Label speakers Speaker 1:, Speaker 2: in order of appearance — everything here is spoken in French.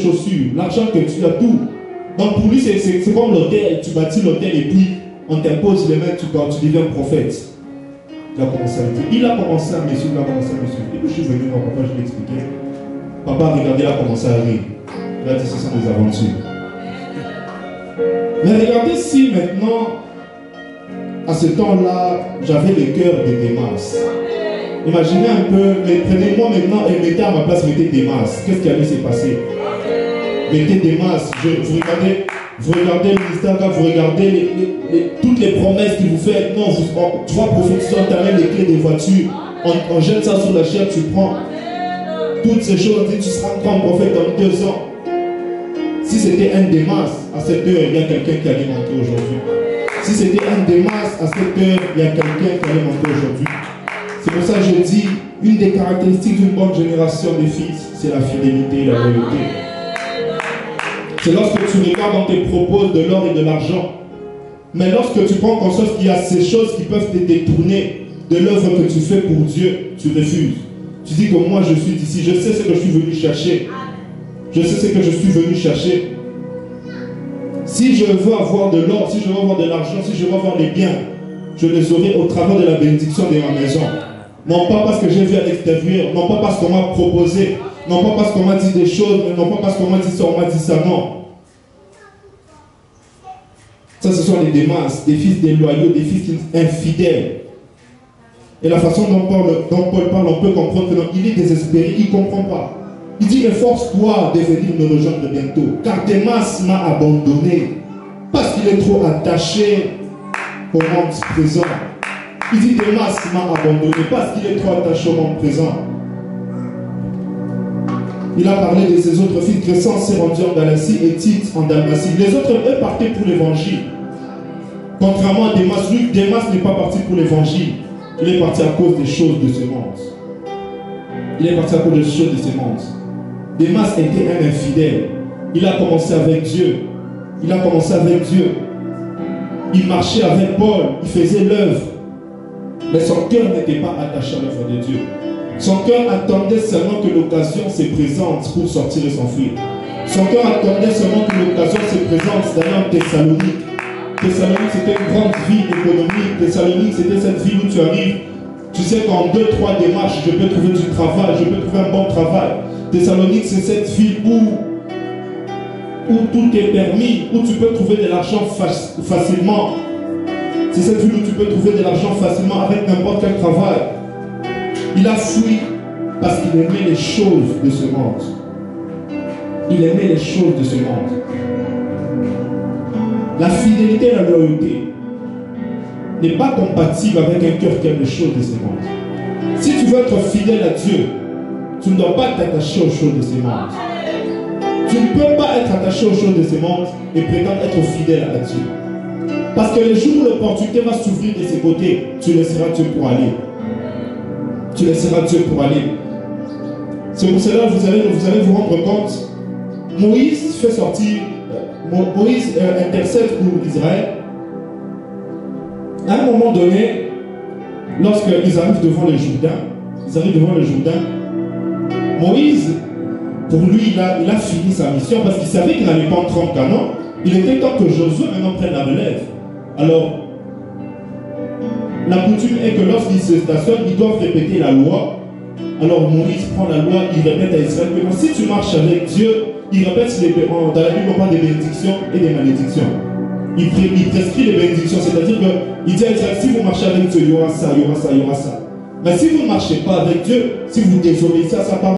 Speaker 1: chaussures, l'argent que tu as, tout. Donc pour lui, c'est comme l'hôtel. Tu bâtis l'hôtel et puis on t'impose les mains, tu deviens prophète. Il a commencé à me dire. Il a commencé à me suivre, il a commencé à me suivre. Et puis je suis venu voir papa, je lui ai expliqué. Papa, regardez, il a commencé à rire. Il a dit, ce sont des aventures. Mais regardez si maintenant, à ce temps-là, j'avais le cœur de Démas. Imaginez un peu, mais prenez-moi maintenant et mettez à ma place, mettez Démas. Qu'est-ce qui allait se passer? Mettez Démas. Vous regardez le ministère, vous regardez toutes les promesses qu'il vous fait. Non, tu vas prophétiser, on t'amène les clés des voitures. On jette ça sur la chair, tu prends. Toutes ces choses, on dit, tu seras grand prophète dans 2 ans. Si c'était un Démas, à cette heure, il y a quelqu'un qui allait monter aujourd'hui. Si c'était un Démas, à cette heure, il y a quelqu'un qui allait monter aujourd'hui. C'est pour ça que je dis, une des caractéristiques d'une bonne génération de fils, c'est la fidélité et la loyauté. C'est lorsque tu regardes, on te propose de l'or et de l'argent. Mais lorsque tu prends conscience qu'il y a ces choses qui peuvent te détourner de l'œuvre que tu fais pour Dieu, tu refuses. Tu dis que moi je suis ici, je sais ce que je suis venu chercher. Je sais ce que je suis venu chercher. Si je veux avoir de l'or, si je veux avoir de l'argent, si je veux avoir des biens, je les aurai au travers de la bénédiction de ma maison. Non pas parce que j'ai vu à l'extérieur, non pas parce qu'on m'a proposé, non pas parce qu'on m'a dit des choses, non pas parce qu'on m'a dit ça, on m'a dit ça, non. Ça, ce sont les Démas, des fils déloyaux, des fils infidèles. Et la façon dont Paul parle, on peut comprendre que non, il est désespéré, il ne comprend pas. Il dit, efforce-toi de venir me rejoindre bientôt, car Démas m'a abandonné, parce qu'il est trop attaché au monde présent. Il dit, Démas m'a abandonné, parce qu'il est trop attaché au monde présent. Il a parlé de ses autres fils. Crescens s'est rendu en Galatie et Tite en Dalmatie. Les autres, eux, partaient pour l'évangile. Contrairement à Démas, lui, Démas n'est pas parti pour l'évangile. Il est parti à cause des choses de ce monde. Il est parti à cause des choses de ce monde. Démas était un infidèle. Il a commencé avec Dieu. Il a commencé avec Dieu. Il marchait avec Paul. Il faisait l'œuvre. Mais son cœur n'était pas attaché à l'œuvre de Dieu. Son cœur attendait seulement que l'occasion se présente pour sortir et s'enfuir. Son cœur attendait seulement que l'occasion se présente d'aller en Thessalonique. Thessalonique, c'était une grande ville économique. Thessalonique, c'était cette ville où tu arrives. Tu sais qu'en 2-3 démarches, je peux trouver du travail, je peux trouver un bon travail. Thessalonique, c'est cette ville où tout est permis, où tu peux trouver de l'argent facilement. C'est cette ville où tu peux trouver de l'argent facilement avec n'importe quel travail. Il a fui parce qu'il aimait les choses de ce monde. Il aimait les choses de ce monde. La fidélité et la loyauté n'est pas compatible avec un cœur qui aime les choses de ce monde. Si tu veux être fidèle à Dieu, tu ne dois pas t'attacher aux choses de ce monde. Tu ne peux pas être attaché aux choses de ce monde et prétendre être fidèle à Dieu. Parce que le jour où l'opportunité va s'ouvrir de ses côtés, tu laisseras Dieu pour aller. Tu laisseras Dieu pour aller. C'est pour cela que vous allez vous rendre compte. Moïse fait sortir, Moïse intercède pour Israël. À un moment donné, lorsqu'ils arrivent devant le Jourdain, Moïse, pour lui, il a fini sa mission parce qu'il savait qu'il n'allait pas entrer en Canaan. Il était temps que Josué maintenant prenne la relève. Alors, la coutume est que lorsqu'ils se stationnent, ils doivent répéter la loi. Alors Moïse prend la loi, il répète à Israël. Mais si tu marches avec Dieu, il répète dans la Bible, on parle des bénédictions et des malédictions. Il prescrit les bénédictions, c'est-à-dire qu'il dit à Israël, si vous marchez avec Dieu, il y aura ça, il y aura ça, il y aura ça. Mais si vous ne marchez pas avec Dieu, si vous désobéissez à sa parole,